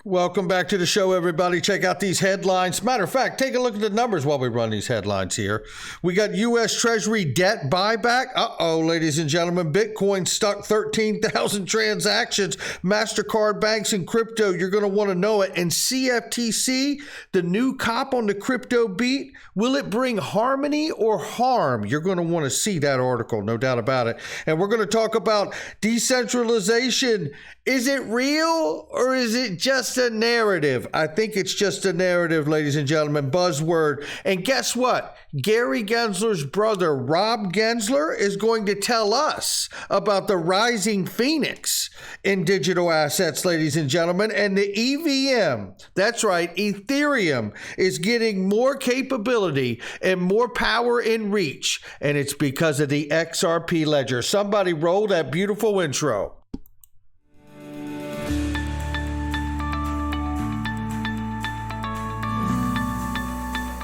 Welcome back to the show, everybody. Check out these headlines. Matter of fact, take a look at the numbers while we run these headlines here. We got U.S. Treasury debt buyback. Uh-oh, ladies and gentlemen. Bitcoin stuck 13,000 transactions. MasterCard, banks, and crypto. You're going to want to know it. And CFTC, the new cop on the crypto beat, will it bring harmony or harm? You're going to want to see that article, no doubt about it. And we're going to talk about decentralization. Is it real or is it just a narrative? I think it's just a narrative, ladies and gentlemen. Buzzword. And guess what? Gary Gensler's brother, Rob Gensler, is going to tell us about the rising phoenix in digital assets, ladies and gentlemen. And the EVM, that's right, Ethereum, is getting more capability and more power in reach. And it's because of the XRP Ledger. Somebody roll that beautiful intro.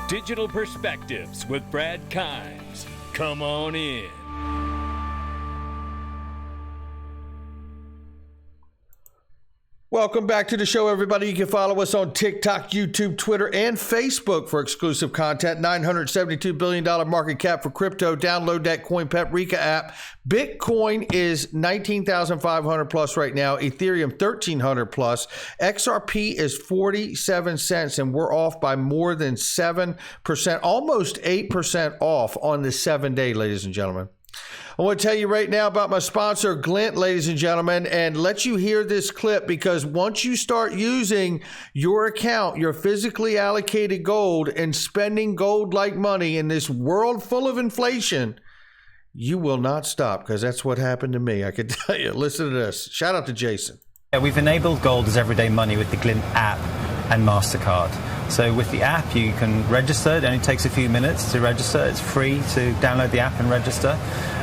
Digital Perspectives with Brad Kimes. Come on in. Welcome back to the show, everybody. You can follow us on TikTok, YouTube, Twitter, and Facebook for exclusive content. $972 billion market cap for crypto. Download that CoinPeprika app. Bitcoin is 19,500 plus right now. Ethereum 1,300 plus. XRP is 47 cents, and we're off by more than 7%, almost 8% off on the 7-day, ladies and gentlemen. I want to tell you right now about my sponsor, Glint, ladies and gentlemen, and let you hear this clip, because once you start using your account, your physically allocated gold, and spending gold like money in this world full of inflation, you will not stop, because that's what happened to me. I can tell you. Listen to this. Shout out to Jason. Yeah, we've enabled gold as everyday money with the Glint app and MasterCard. So with the app, you can register. It only takes a few minutes to register. It's free to download the app and register.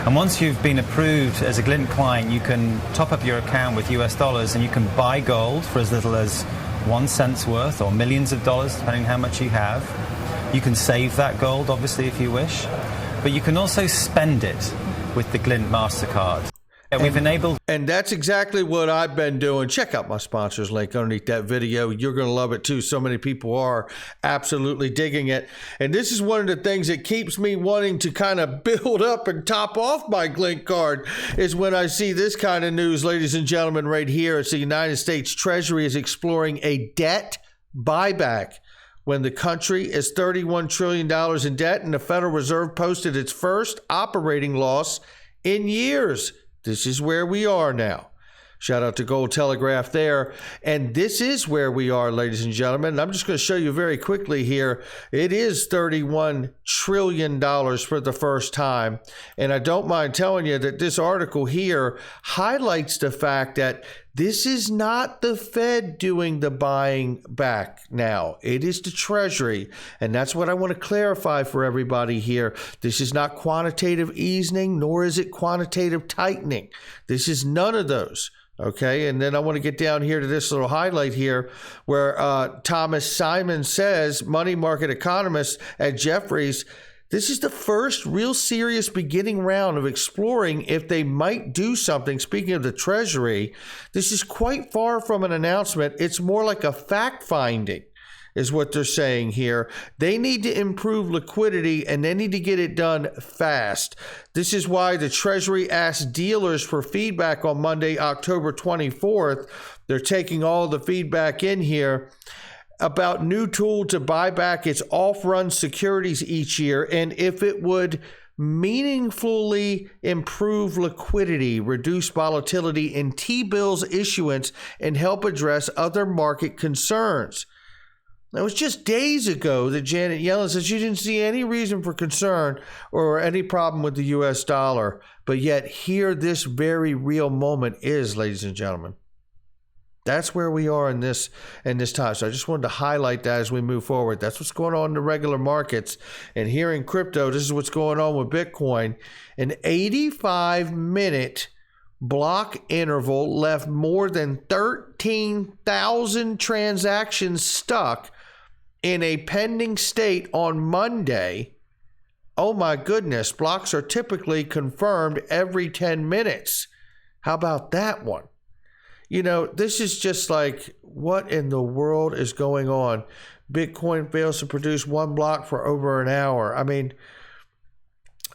And once you've been approved as a Glint client, you can top up your account with US dollars, and you can buy gold for as little as 1 cent's worth or millions of dollars, depending how much you have. You can save that gold, obviously, if you wish. But you can also spend it with the Glint MasterCard. Yeah, we've enabled. And that's exactly what I've been doing. Check out my sponsor's link underneath that video. You're going to love it too. So many people are absolutely digging it. And this is one of the things that keeps me wanting to kind of build up and top off my Glint card, is when I see this kind of news, ladies and gentlemen, right here. It's the United States Treasury is exploring a debt buyback when the country is $31 trillion in debt and the Federal Reserve posted its first operating loss in years. This is where we are now. Shout out to Gold Telegraph there. And this is where we are, ladies and gentlemen. And I'm just going to show you very quickly here. It is $31 trillion for the first time. And I don't mind telling you that this article here highlights the fact that this is not the Fed doing the buying back now. It is the Treasury. And that's what I want to clarify for everybody here. This is not quantitative easing, nor is it quantitative tightening. This is none of those. Okay, and then I want to get down here to this little highlight here where Thomas Simon says, money market economist at Jefferies, this is the first real serious beginning round of exploring if they might do something. Speaking of the Treasury, this is quite far from an announcement. It's more like a fact-finding, is what they're saying here. They need to improve liquidity, and they need to get it done fast. This is why the Treasury asked dealers for feedback on Monday, October 24th. They're taking all the feedback in here about new tool to buy back its off-run securities each year, and if it would meaningfully improve liquidity, reduce volatility in T-bills issuance, and help address other market concerns. It was just days ago that Janet Yellen said she didn't see any reason for concern or any problem with the U.S. dollar. But yet here this very real moment is, ladies and gentlemen. That's where we are in this time. So I just wanted to highlight that as we move forward. That's what's going on in the regular markets. And here in crypto, this is what's going on with Bitcoin. An 85-minute block interval left more than 13,000 transactions stuck in a pending state on Monday. Oh my goodness, blocks are typically confirmed every 10 minutes. How about that one? You know, this is just like, what in the world is going on? Bitcoin fails to produce one block for over an hour. I mean,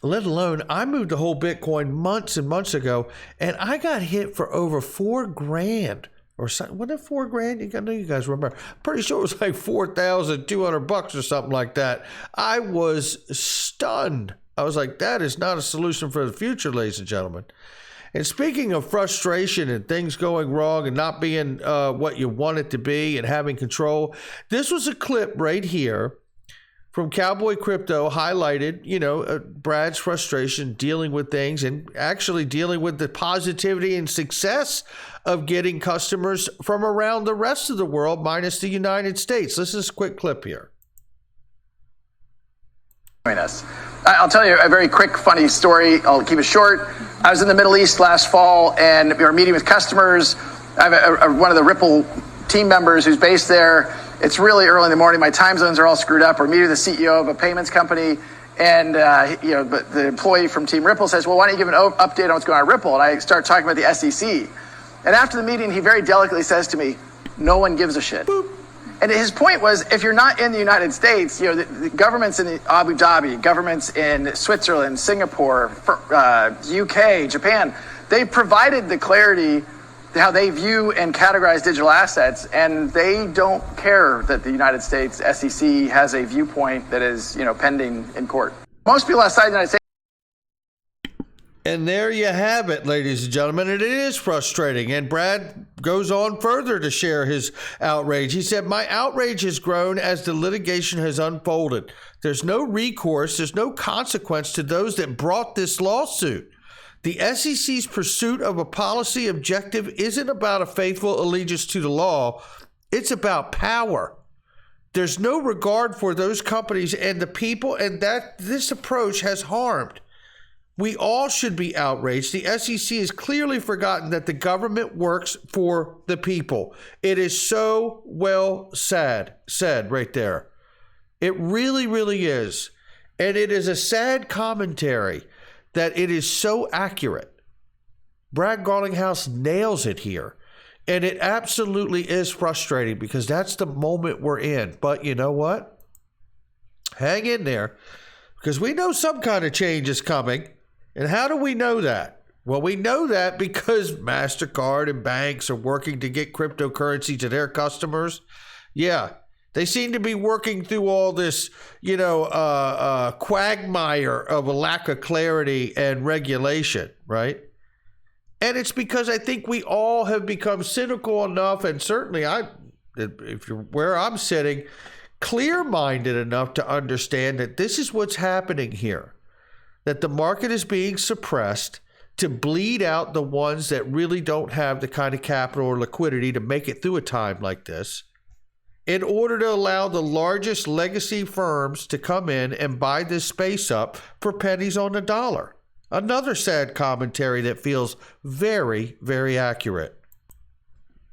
let alone, I moved a whole Bitcoin months and months ago, and I got hit for over $4,000 or something. Wasn't it $4,000? I know you guys remember. Pretty sure it was like $4,200 or something like that. I was stunned. I was like, that is not a solution for the future, ladies and gentlemen. And speaking of frustration and things going wrong and not being what you want it to be and having control, this was a clip right here from Cowboy Crypto highlighted, you know, Brad's frustration dealing with things and actually dealing with the positivity and success of getting customers from around the rest of the world minus the United States. Listen to this quick clip here. Us. I'll tell you a very quick, funny story. I'll keep it short. I was in the Middle East last fall, and we were meeting with customers. I have one of the Ripple team members who's based there. It's really early in the morning. My time zones are all screwed up. We're meeting the CEO of a payments company, and but the employee from Team Ripple says, "Well, why don't you give an update on what's going on at Ripple?" And I start talking about the SEC. And after the meeting, he very delicately says to me, "No one gives a shit." Boop. And his point was, if you're not in the United States, you know, the governments in Abu Dhabi, governments in Switzerland, Singapore, UK, Japan, they provided the clarity how they view and categorize digital assets, and they don't care that the United States SEC has a viewpoint that is, you know, pending in court. Most people outside the United States. And there you have it, ladies and gentlemen. And it is frustrating. And Brad goes on further to share his outrage. He said, "My outrage has grown as the litigation has unfolded. There's no recourse. There's no consequence to those that brought this lawsuit. The SEC's pursuit of a policy objective isn't about a faithful allegiance to the law. It's about power. There's no regard for those companies and the people, and that this approach has harmed. We all should be outraged. The SEC has clearly forgotten that the government works for the people." It is so well said right there. It really, really is. And it is a sad commentary that it is so accurate. Brad Garlinghouse nails it here. And it absolutely is frustrating because that's the moment we're in. But you know what? Hang in there, because we know some kind of change is coming. And how do we know that? Well, we know that because MasterCard and banks are working to get cryptocurrency to their customers. Yeah, they seem to be working through all this, quagmire of a lack of clarity and regulation, right? And it's because I think we all have become cynical enough, and certainly if you're where I'm sitting, clear-minded enough to understand that this is what's happening here. That the market is being suppressed to bleed out the ones that really don't have the kind of capital or liquidity to make it through a time like this, in order to allow the largest legacy firms to come in and buy this space up for pennies on the dollar. Another sad commentary that feels very, very accurate.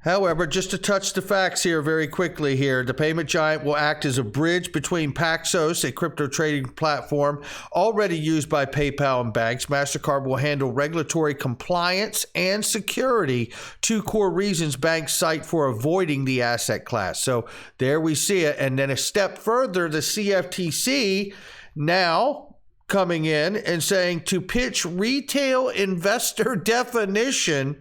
However, just to touch the facts here very quickly here, the payment giant will act as a bridge between Paxos, a crypto trading platform already used by PayPal and banks. MasterCard will handle regulatory compliance and security, two core reasons banks cite for avoiding the asset class. So there we see it. And then a step further, the CFTC now coming in and saying to pitch retail investor definition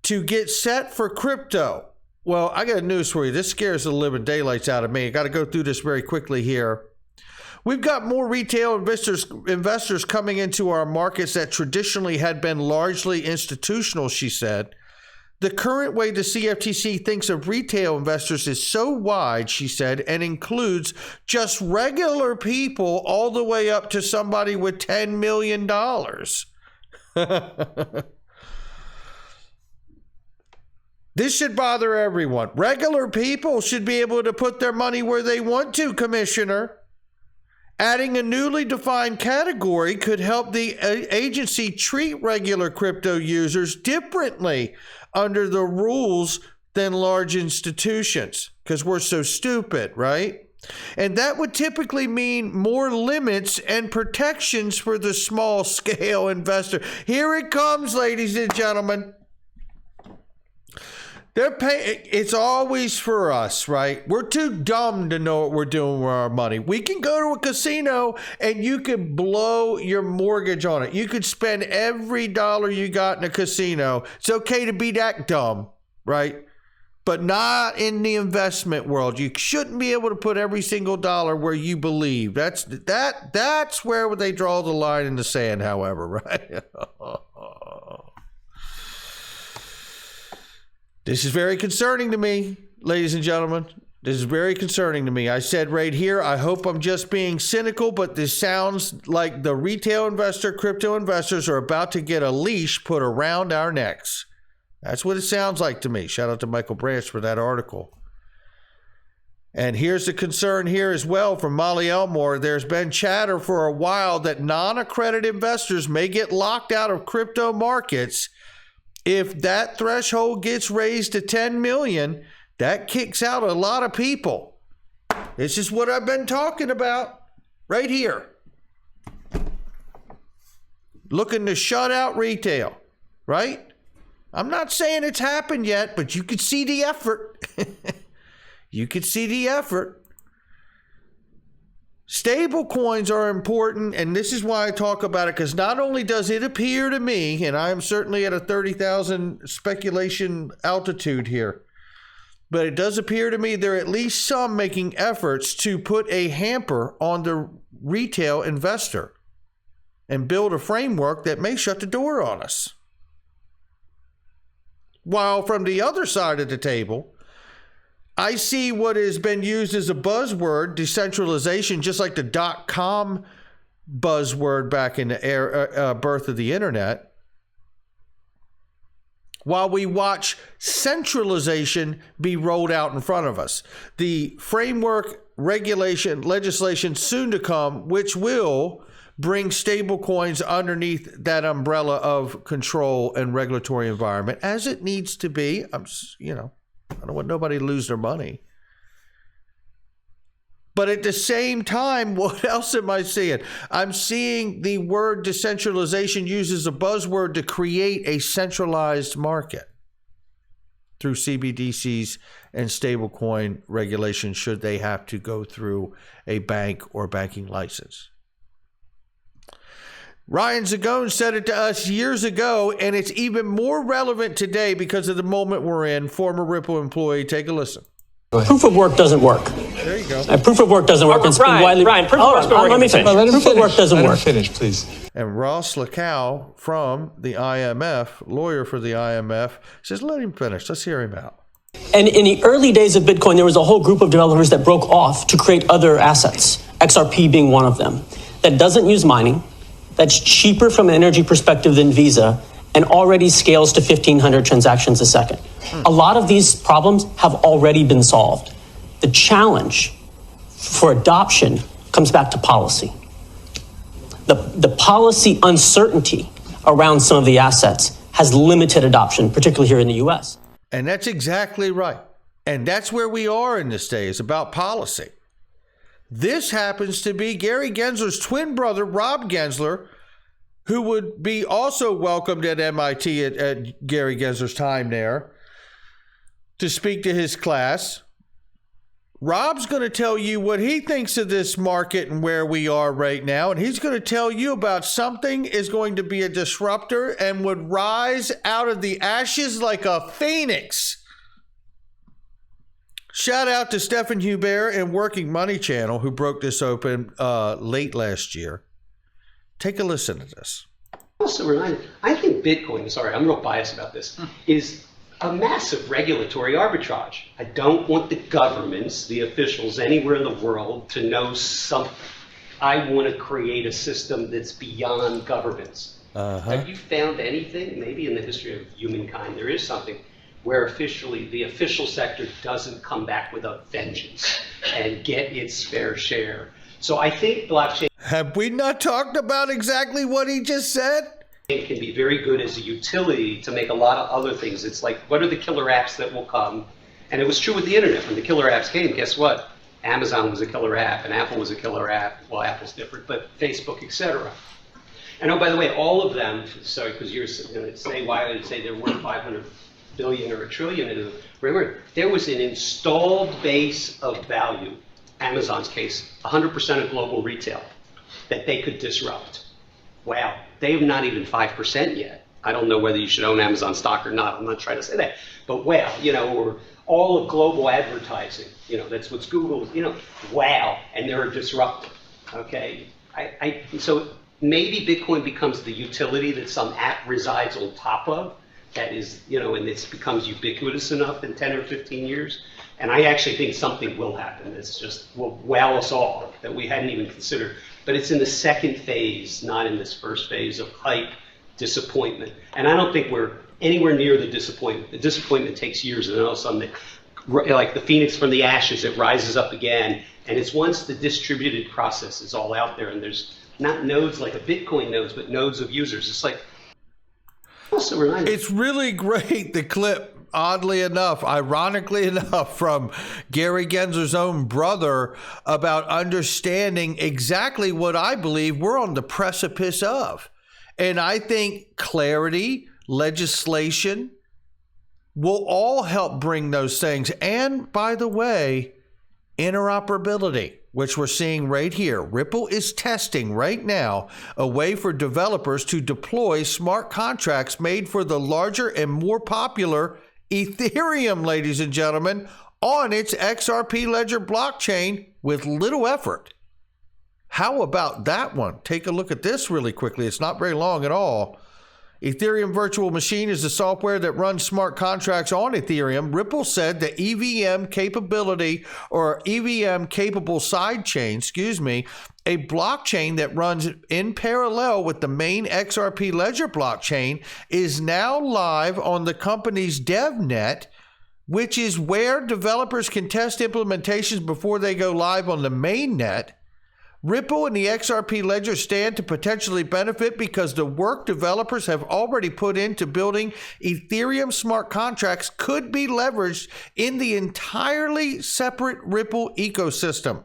to get set for crypto. Well, I got news for you. This scares the living daylights out of me. I got to go through this very quickly here. We've got more retail investors coming into our markets that traditionally had been largely institutional, she said. The current way the CFTC thinks of retail investors is so wide, she said, and includes just regular people all the way up to somebody with $10 million. This should bother everyone. Regular people should be able to put their money where they want to, Commissioner. Adding a newly defined category could help the agency treat regular crypto users differently under the rules than large institutions, because we're so stupid, right? And that would typically mean more limits and protections for the small scale investor. Here it comes, ladies and gentlemen. They're paying. It's always for us, right? We're too dumb to know what we're doing with our money. We can go to a casino and you can blow your mortgage on it. You could spend every dollar you got in a casino. It's okay to be that dumb, right? But not in the investment world. You shouldn't be able to put every single dollar where you believe. That's where they draw the line in the sand, however, right? This is very concerning to me, ladies and gentlemen. This is very concerning to me. I said right here, I hope I'm just being cynical, but this sounds like the retail investor, crypto investors are about to get a leash put around our necks. That's what it sounds like to me. Shout out to Michael Branch for that article. And here's the concern here as well from Molly Elmore. There's been chatter for a while that non-accredited investors may get locked out of crypto markets. If that threshold gets raised to 10 million, that kicks out a lot of people. This is what I've been talking about right here. Looking to shut out retail, right? I'm not saying it's happened yet, but you could see the effort. You could see the effort. Stable coins are important, and this is why I talk about it, because not only does it appear to me, and I am certainly at a 30,000 speculation altitude here, but it does appear to me there are at least some making efforts to put a hamper on the retail investor and build a framework that may shut the door on us. While from the other side of the table, I see what has been used as a buzzword, decentralization, just like the .com buzzword back in the birth of the internet. While we watch centralization be rolled out in front of us. The framework, regulation, legislation soon to come, which will bring stable coins underneath that umbrella of control and regulatory environment, as it needs to be. I don't want nobody to lose their money. But at the same time, what else am I seeing? I'm seeing the word decentralization used as a buzzword to create a centralized market through CBDCs and stablecoin regulation, should they have to go through a bank or banking license. Ryan Zagone said it to us years ago, and it's even more relevant today because of the moment we're in. Former Ripple employee, take a listen. Proof of work doesn't work. There you go. Proof of work doesn't work. Brian, proof of work's been working. Let me finish. Proof of work doesn't work. Let him finish, please. And Ross Lacow from the IMF, lawyer for the IMF, says, let him finish. Let's hear him out. And in the early days of Bitcoin, there was a whole group of developers that broke off to create other assets, XRP being one of them, that doesn't use mining, that's cheaper from an energy perspective than Visa, and already scales to 1,500 transactions a second. A lot of these problems have already been solved. The challenge for adoption comes back to policy. The policy uncertainty around some of the assets has limited adoption, particularly here in the US. And that's exactly right. And that's where we are in this day, is about policy. This happens to be Gary Gensler's twin brother, Rob Gensler, who would be also welcomed at MIT at Gary Gensler's time there to speak to his class. Rob's going to tell you what he thinks of this market and where we are right now. And he's going to tell you about something is going to be a disruptor and would rise out of the ashes like a phoenix. Shout out to Stephan Hubert and Working Money Channel, who broke this open late last year. Take a listen to this. Also reminded, I think Bitcoin, sorry, I'm real biased about this, is a massive regulatory arbitrage. I don't want the governments, the officials anywhere in the world to know something. I want to create a system that's beyond governments. Have you found anything, maybe in the history of humankind, there is something where officially the official sector doesn't come back with a vengeance and get its fair share? So I think blockchain... Have we not talked about exactly what he just said? It can be very good as a utility to make a lot of other things. It's like, what are the killer apps that will come? And it was true with the internet. When the killer apps came, guess what? Amazon was a killer app and Apple was a killer app. Well, Apple's different, but Facebook, etc. And oh, by the way, all of them, sorry, because you're going to say why I would say they're worth $500 billion or a trillion into them. Remember, there was an installed base of value, Amazon's case, 100% of global retail, that they could disrupt. Wow, they have not even 5% yet. I don't know whether you should own Amazon stock or not. I'm not trying to say that. But wow, or all of global advertising, that's what's Google, wow, and they're a disruptor, okay? So maybe Bitcoin becomes the utility that some app resides on top of, that is, and it becomes ubiquitous enough in 10 or 15 years. And I actually think something will happen that's just will wow us all that we hadn't even considered. But it's in the second phase, not in this first phase of hype, disappointment. And I don't think we're anywhere near the disappointment. The disappointment takes years, and then all of a sudden, like the phoenix from the ashes, it rises up again. And it's once the distributed process is all out there, and there's not nodes like a Bitcoin nodes, but nodes of users. It's like, also reminds it's really great, the clip, oddly enough, ironically enough, from Gary Gensler's own brother about understanding exactly what I believe we're on the precipice of. And I think clarity, legislation will all help bring those things. And by the way, interoperability, which we're seeing right here. Ripple is testing right now a way for developers to deploy smart contracts made for the larger and more popular Ethereum, ladies and gentlemen, on its XRP Ledger blockchain with little effort. How about that one? Take a look at this really quickly. It's not very long at all. Ethereum Virtual Machine is the software that runs smart contracts on Ethereum. Ripple said the EVM capability, or EVM capable sidechain, a blockchain that runs in parallel with the main XRP Ledger blockchain, is now live on the company's DevNet, which is where developers can test implementations before they go live on the mainnet. Ripple and the XRP Ledger stand to potentially benefit because the work developers have already put into building Ethereum smart contracts could be leveraged in the entirely separate Ripple ecosystem.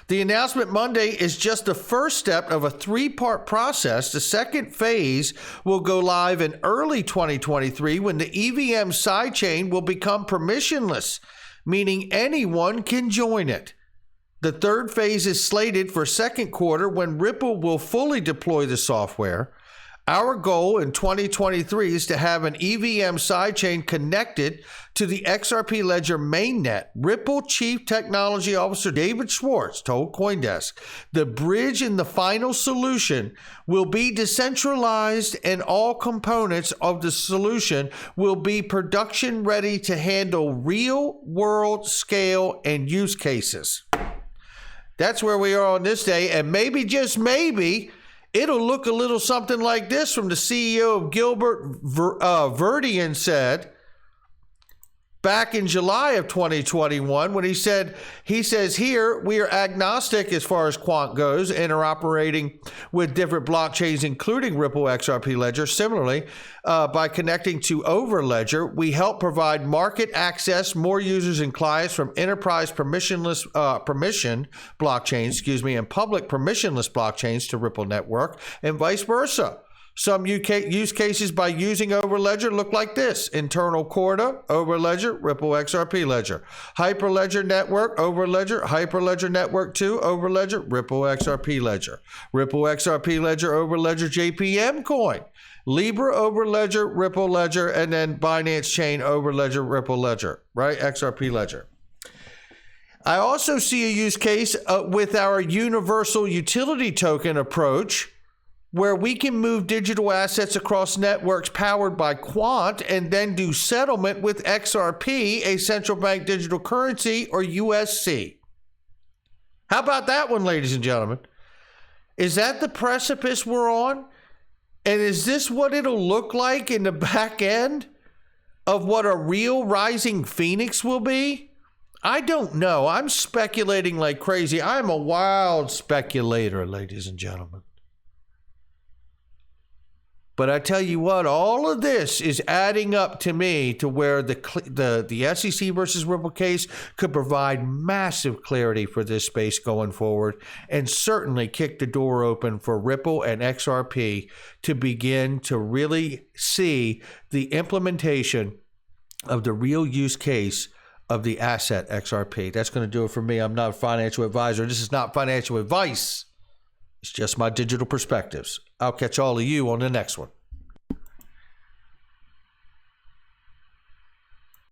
The announcement Monday is just the first step of a three-part process. The second phase will go live in early 2023 when the EVM sidechain will become permissionless, meaning anyone can join it. The third phase is slated for second quarter when Ripple will fully deploy the software. Our goal in 2023 is to have an EVM sidechain connected to the XRP Ledger mainnet. Ripple Chief Technology Officer David Schwartz told CoinDesk, the bridge in the final solution will be decentralized and all components of the solution will be production ready to handle real world scale and use cases. That's where we are on this day, and maybe, just maybe, it'll look a little something like this from the CEO of Gilbert Verdian said back in July of 2021 when he says here, we are agnostic as far as quant goes, interoperating with different blockchains, including Ripple XRP Ledger. Similarly, by connecting to Overledger, we help provide market access, more users and clients from enterprise permissionless permission blockchains, and public permissionless blockchains to Ripple Network, and vice versa. Some use cases by using Overledger look like this: internal Corda, Overledger, Ripple XRP Ledger, Hyperledger Network, Overledger, Hyperledger Network 2, Overledger, Ripple XRP Ledger, Ripple XRP Ledger, Overledger JPM Coin, Libra Overledger, Ripple Ledger, and then Binance Chain Overledger, Ripple Ledger, right? XRP Ledger. I also see a use case with our universal utility token approach, where we can move digital assets across networks powered by Quant and then do settlement with XRP, a central bank digital currency, or USC. How about that one, ladies and gentlemen? Is that the precipice we're on? And is this what it'll look like in the back end of what a real rising phoenix will be? I don't know. I'm speculating like crazy. I'm a wild speculator, ladies and gentlemen. But I tell you what, all of this is adding up to me to where the SEC versus Ripple case could provide massive clarity for this space going forward, and certainly kick the door open for Ripple and XRP to begin to really see the implementation of the real use case of the asset XRP. That's going to do it for me. I'm not a financial advisor. This is not financial advice. It's just my digital perspectives. I'll catch all of you on the next one.